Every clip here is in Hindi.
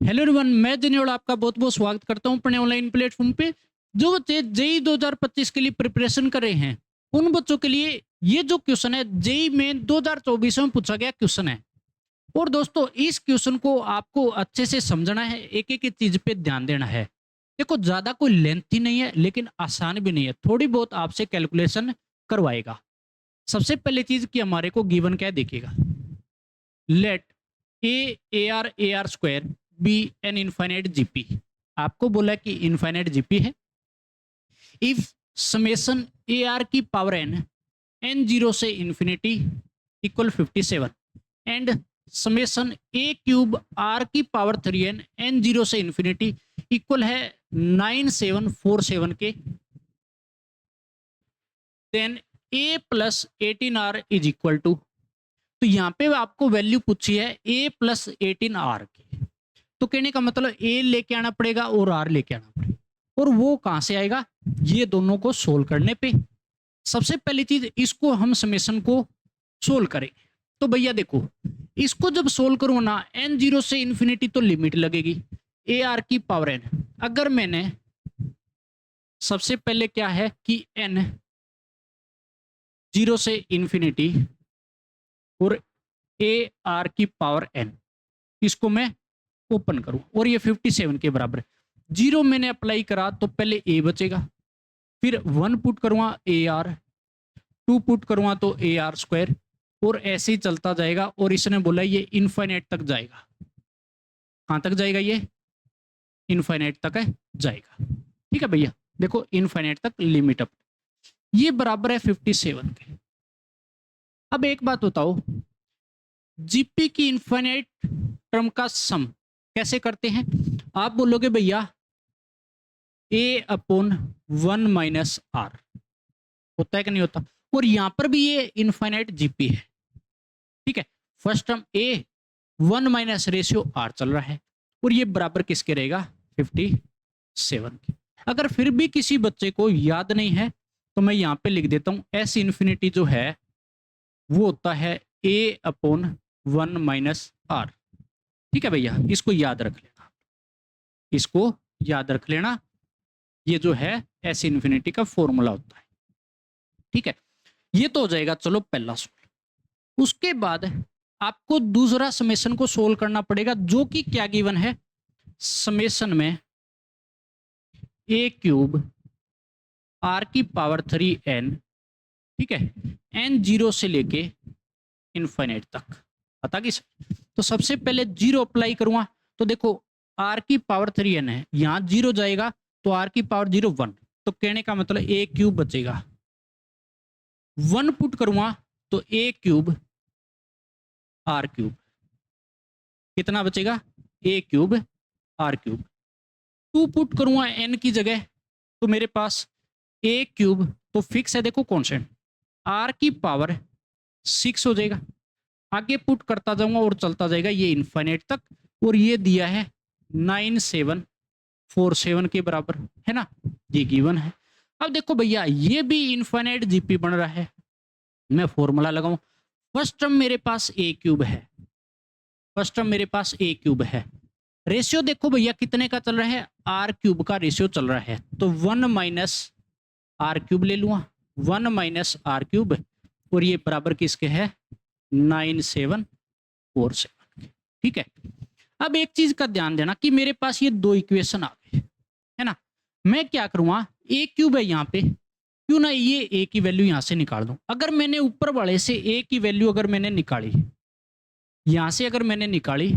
हेलो एवरीवन, मैं जनेवल आपका बहुत बहुत स्वागत करता हूं अपने ऑनलाइन प्लेटफॉर्म पे। जो बच्चे जेई 2025 के लिए प्रिपरेशन कर रहे हैं उन बच्चों के लिए ये जो क्वेश्चन है जेई में 2024 में पूछा गया क्वेश्चन है। और दोस्तों इस क्वेश्चन को आपको अच्छे से समझना है, एक एक चीज पे ध्यान देना है। देखो ज्यादा कोई लेंथी नहीं है लेकिन आसान भी नहीं है, थोड़ी बहुत आपसे कैलकुलेशन करवाएगा। सबसे पहले चीज कि हमारे को गिवन क्या है देखिएगा। Let a r square be an infinite GP. आपको बोला कि इनफाइनाइट जीपी है इफ समेशन ए आर की पावर एन एन जीरो से infinity equal 57 and summation a cube r की पावर 3 एन जीरो से इंफिनिटी इक्वल है 9747 के, then a plus 18 r is equal to. तो यहाँ पे आपको वैल्यू पूछी है ए प्लस 18 आर की, तो कहने का मतलब ए लेके आना पड़ेगा और आर लेके आना पड़ेगा। और वो कहां से आएगा, ये दोनों को सोल्व करने पे। सबसे पहली चीज इसको हम समेशन को सोल्व करें। तो भैया देखो इसको जब सोल्व करूँ ना एन जीरो से इंफिनिटी तो लिमिट लगेगी ए आर की पावर एन। अगर मैंने सबसे पहले क्या है कि एन जीरो से इंफिनिटी और ए आर की पावर एन, इसको मैं ओपन करूं और ये 57 के बराबर है। जीरो मैंने अप्लाई करा तो पहले ए बचेगा, फिर 1 पुट करूंगा ए आर, 2 पुट करूंगा तो ए आर स्क्वायर, और ऐसे ही चलता जाएगा। और इसने बोला ये इनफाइनाइट तक जाएगा। कहां तक जाएगा, ये इनफाइनाइट तक है जाएगा। ठीक है भैया, देखो इनफाइनाइट तक लिमिट अप, ये बराबर है 57 के। अब एक बात बताओ, जीपी की इनफाइनाइट टर्म का सम कैसे करते हैं। आप बोलोगे भैया ए अपॉन 1 माइनस आर, होता है कि नहीं होता। और यहां पर भी ये इनफाइनाइट जीपी है। ठीक है, first term a 1 minus ratio r चल रहा है और ये बराबर किसके रहेगा 57 के। अगर फिर भी किसी बच्चे को याद नहीं है तो मैं यहां पे लिख देता हूं एस इन्फिनिटी जो है वो होता है ए अपॉन 1 माइनस आर। ठीक है भैया, इसको याद रख लेना, इसको याद रख लेना, ये जो है एस इन्फिनिटी का फॉर्मूला होता है। ठीक है, ये तो हो जाएगा चलो पहला सोल्व। उसके बाद आपको दूसरा समेशन को सोल्व करना पड़ेगा जो कि क्या गिवन है, समेशन में ए क्यूब आर की पावर 3 एन, ठीक है, एन जीरो से लेके इनफाइनाइट तक पता कि। तो सबसे पहले जीरो अप्लाई करूंगा तो देखो आर की पावर 3 है, यहां जीरो जाएगा तो आर की पावर 0 1, तो कहने का मतलब ए क्यूब बचेगा। 1 पुट करूंगा तो ए क्यूब आर क्यूब, कितना बचेगा ए क्यूब आर क्यूब। 2 पुट करूंगा एन की जगह तो मेरे पास ए क्यूब तो फिक्स है, देखो कॉन्स्टेंट, आर की पावर 6 हो जाएगा। आगे पुट करता जाऊंगा और चलता जाएगा ये इनफाइनाइट तक, और ये दिया है 9747 के बराबर है ना, ये गिवन है। अब देखो भैया ये भी इनफाइनाइट जीपी बन रहा है, मैं फॉर्मूला लगाऊं। फर्स्ट टर्म मेरे पास ए क्यूब है, फर्स्ट टर्म मेरे पास ए क्यूब है। रेशियो देखो भैया कितने का चल रहा है, आर क्यूब का रेशियो चल रहा है, तो 1 माइनस आर क्यूब ले लूंगा, 1 माइनस आर क्यूब, और ये बराबर किसके है 9747। ठीक है, अब एक चीज का ध्यान देना कि मेरे पास ये दो इक्वेशन आ गए है ना। मैं क्या करूंगा, ए क्यूब है यहाँ पे, क्यों ना ये ए की वैल्यू यहां से निकाल दूं। अगर मैंने ऊपर वाले से ए की वैल्यू अगर मैंने निकाली, यहां से अगर मैंने निकाली,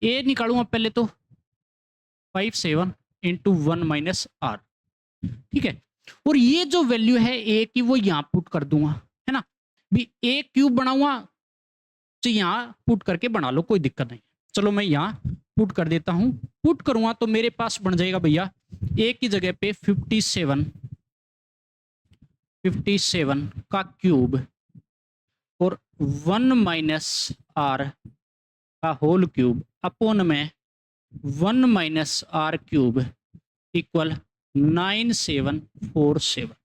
ए निकालूंगा पहले तो 57 इंटू 1 माइनस आर, ठीक है, और ये जो वैल्यू है ए की वो यहां पुट कर दूंगा है ना। भी ए क्यूब बनाऊंगा तो यहां पुट करके बना लो, कोई दिक्कत नहीं। चलो मैं यहां पुट कर देता हूं, पुट करूंगा तो मेरे पास बन जाएगा भैया ए की जगह पे 57 का क्यूब और 1 माइनस आर का होल क्यूब अपॉन में 1 माइनस आर क्यूब इक्वल 9747।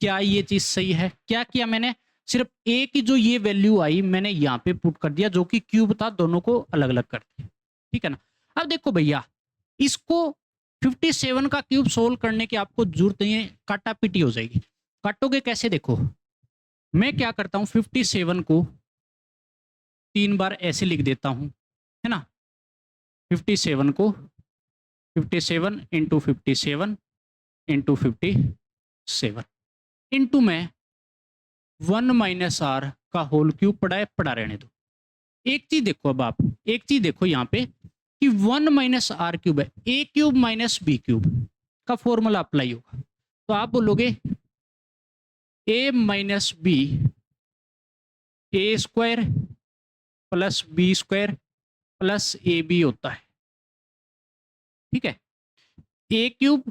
क्या ये चीज सही है, क्या किया मैंने, सिर्फ ए की जो ये वैल्यू आई मैंने यहाँ पे पुट कर दिया, जो कि क्यूब था दोनों को अलग अलग कर दिया। ठीक है ना। अब देखो भैया, इसको 57 का क्यूब सोल्व करने की आपको जरूरत नहीं है, काटा पीटी हो जाएगी। काटोगे कैसे, देखो मैं क्या करता हूं, 57 को 3 बार ऐसे लिख देता हूं, है ना। 57 को 57 इंटू 57 इंटू 57 इंटू में 1 माइनस आर का होल क्यूब पड़ा है, पड़ा रहने दो। एक चीज देखो, अब आप एक चीज देखो यहाँ पे कि 1 माइनस आर क्यूब है, A cube minus B cube का फॉर्मूला अप्लाई होगा, तो आप बोलोगे A minus B A square plus B square plus A B होता है, ठीक है। ए क्यूब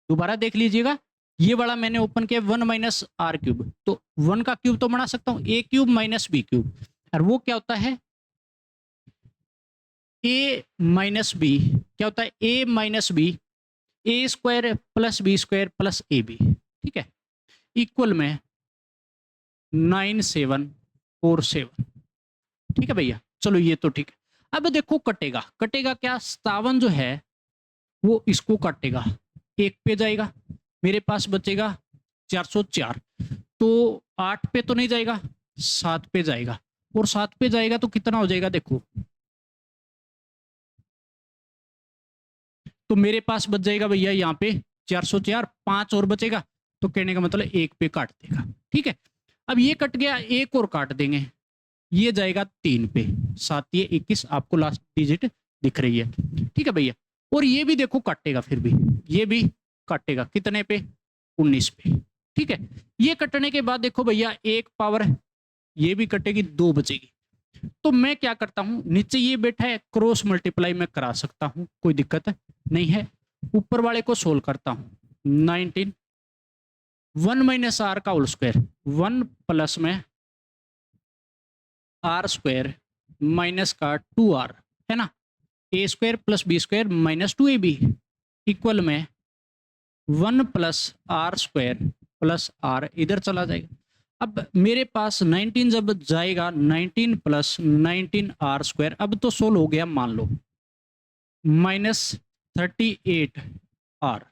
दोबारा देख लीजिएगा, ये वाला मैंने ओपन किया 1 माइनस आर क्यूब, तो 1 का क्यूब तो बना सकता हूं, ए क्यूब माइनस बी क्यूब, और वो क्या होता है ए माइनस बी, क्या होता है A minus B A square plus B square plus A B, ठीक है, इक्वल में 9747, ठीक है भैया। चलो ये तो ठीक है। अब देखो कटेगा, कटेगा क्या, 57 जो है वो इसको काटेगा, एक पे जाएगा, मेरे पास बचेगा 404, तो 8 पे तो नहीं जाएगा, 7 पे जाएगा, और 7 पे जाएगा तो कितना हो जाएगा, देखो तो मेरे पास बच जाएगा भैया यहाँ पे 404, 5 और बचेगा, तो कहने का मतलब एक पे काट देगा, ठीक है। अब ये कट गया, एक और काट देंगे, ये जाएगा 3 पे, 7 ये 21, आपको लास्ट डिजिट दिख रही है, ठीक है भैया। और ये भी देखो काटेगा, फिर भी ये भी काटेगा, कितने पे, 19 पे, ठीक है। ये कटने के बाद देखो भैया एक पावर ये भी कटेगी, 2 बचेगी, तो मैं क्या करता हूं, नीचे ये बैठा है, क्रॉस मल्टीप्लाई मैं करा सकता हूं, कोई दिक्कत नहीं है। ऊपर वाले को सोल्व करता हूं, 19 1 माइनस आर का होल स्क्वायर, 1 प्लस में आर स्क्वायर माइनस का 2r, है ना, A square plus B square minus 2ab equal में 1 plus R square plus R इधर चला जाएगा। अब मेरे पास 19 जब जाएगा, 19 प्लस 19 आर स्क्वायर, अब तो सोल्व हो गया मान लो, minus 38 R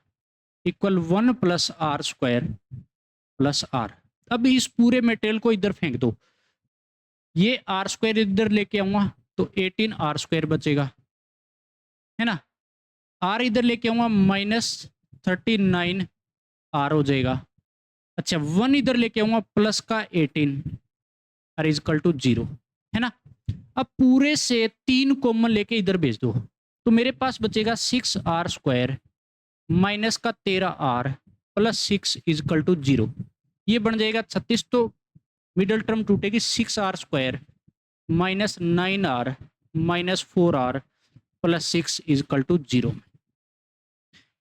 equal 1 plus R square plus R. अब इस पूरे मटेरियल को इधर फेंक दो, ये आर स्क्वायर इधर लेके आऊंगा तो 18 आर स्क्वायर बचेगा, है ना, आर इधर लेके आऊंगा माइनस 39 आर हो जाएगा। अच्छा 1 इधर लेके आऊंगा प्लस का 18 आर इजकल टू 0, है ना। अब पूरे से 3 कॉमन लेके इधर भेज दो, तो मेरे पास बचेगा 6 आर स्क्वायर माइनस का 13 आर प्लस 6 इजकल टू 0, ये बन जाएगा 36, तो मिडल टर्म टूटेगी, 6 R square minus 9 R minus 4 R plus 6 equal to 0।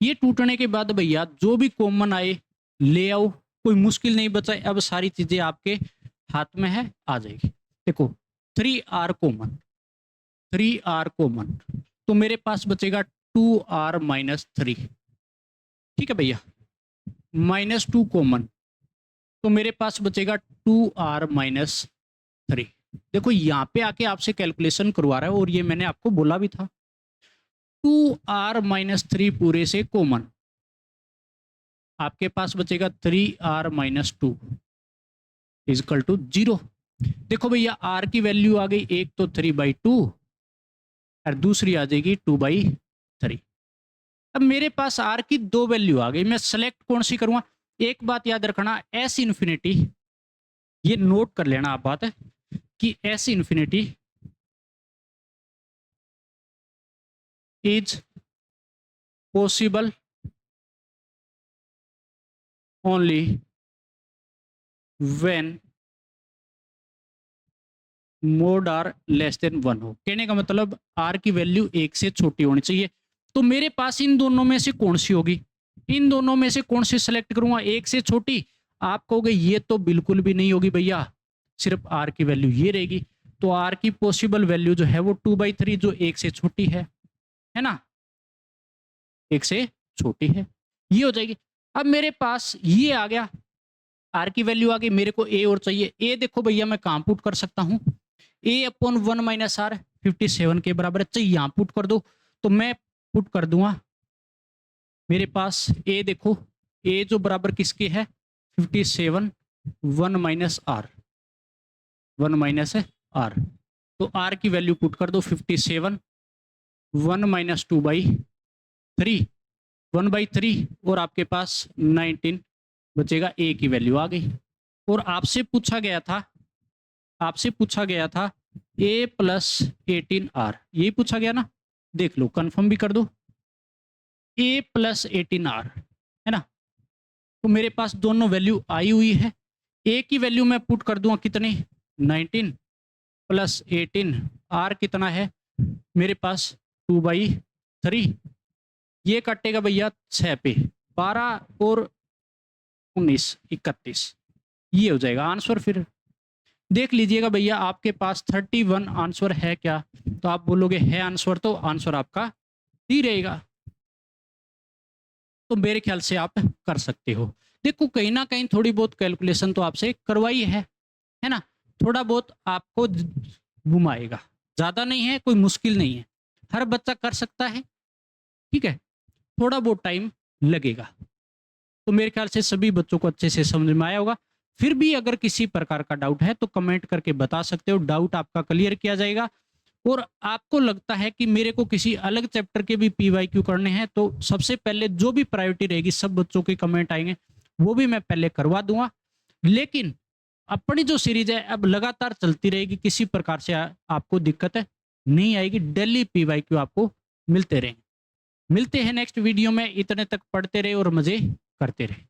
ये टूटने के बाद भैया जो भी कॉमन आए ले आओ, कोई मुश्किल नहीं बचा, अब सारी चीजें आपके हाथ में है, आ जाएगी। देखो 3r कॉमन, 3r कॉमन, तो मेरे पास बचेगा 2r माइनस 3, ठीक है भैया, माइनस 2 कॉमन, तो मेरे पास बचेगा 2r माइनस 3। देखो यहाँ पे आके आपसे कैलकुलेशन करवा रहा है, और ये मैंने आपको बोला भी था, 2r माइनस 3 पूरे से कॉमन, आपके पास बचेगा 3r माइनस 2 इजकल टू 0। देखो भैया r की वैल्यू आ गई, एक तो 3/2 और दूसरी आ जाएगी 2/3। अब मेरे पास r की 2 वैल्यू आ गई, मैं सेलेक्ट कौन सी करूंगा। एक बात याद रखना, एस इन्फिनिटी, ये नोट कर लेना आप बात है कि S infinity is possible only when mod r less than 1 हो। कहने का मतलब आर की वैल्यू 1 से छोटी होनी चाहिए। तो मेरे पास इन दोनों में से कौन सी होगी, इन दोनों में से कौन सी सेलेक्ट करूंगा, 1 से छोटी। आप कहोगे ये तो बिल्कुल भी नहीं होगी भैया, सिर्फ आर की वैल्यू ये रहेगी। तो आर की पॉसिबल वैल्यू जो है वो 2/3, जो 1 से छोटी है ना, 1 से छोटी है, ये हो जाएगी। अब मेरे पास ये आ गया, आर की वैल्यू आ गई, मेरे को ए और चाहिए। ए देखो भैया मैं कहां पुट कर सकता हूं, a/1 माइनस आर 57 के बराबर है, चाहिए यहाँ पुट कर दो। तो मैं पुट कर दूंगा मेरे पास ए, देखो ए जो बराबर किसके है 57, 1 माइनस आर, 1 माइनस है आर, तो आर की वैल्यू पुट कर दो 57, 1 माइनस 2/3, 1/3 और आपके पास 19 बचेगा, ए की वैल्यू आ गई। और आपसे पूछा गया था ए प्लस 18R, यही पूछा गया ना, देख लो कंफर्म भी कर दो, ए प्लस 18R है ना। तो मेरे पास दोनों वैल्यू आई हुई है। ए की वैल्यू मैं पुट कर दूंगा कितनी 19 प्लस 18, आर कितना है मेरे पास 2/3, ये कटेगा भैया 6 पे, 12 और 19 31, ये हो जाएगा आंसर। फिर देख लीजिएगा भैया आपके पास 31 आंसर है क्या, तो आप बोलोगे है आंसर, तो आंसर आपका डी रहेगा। तो मेरे ख्याल से आप कर सकते हो। देखो कहीं ना कहीं थोड़ी बहुत कैलकुलेशन तो आपसे करवाई है ना, थोड़ा बहुत आपको घुमाएगा, ज्यादा नहीं है, कोई मुश्किल नहीं है, हर बच्चा कर सकता है, ठीक है, थोड़ा बहुत टाइम लगेगा। तो मेरे ख्याल से सभी बच्चों को अच्छे से समझ में आया होगा। फिर भी अगर किसी प्रकार का डाउट है तो कमेंट करके बता सकते हो, डाउट आपका क्लियर किया जाएगा। और आपको लगता है कि मेरे को किसी अलग चैप्टर के भी पीवाईक्यू करने हैं, तो सबसे पहले जो भी प्रायोरिटी रहेगी, सब बच्चों के कमेंट आएंगे, वो भी मैं पहले करवा दूंगा। लेकिन अपनी जो सीरीज है अब लगातार चलती रहेगी, किसी प्रकार से आपको दिक्कत नहीं आएगी, डेली पीवाईक्यू आपको मिलते रहेंगे। मिलते हैं नेक्स्ट वीडियो में, इतने तक पढ़ते रहे और मजे करते रहे।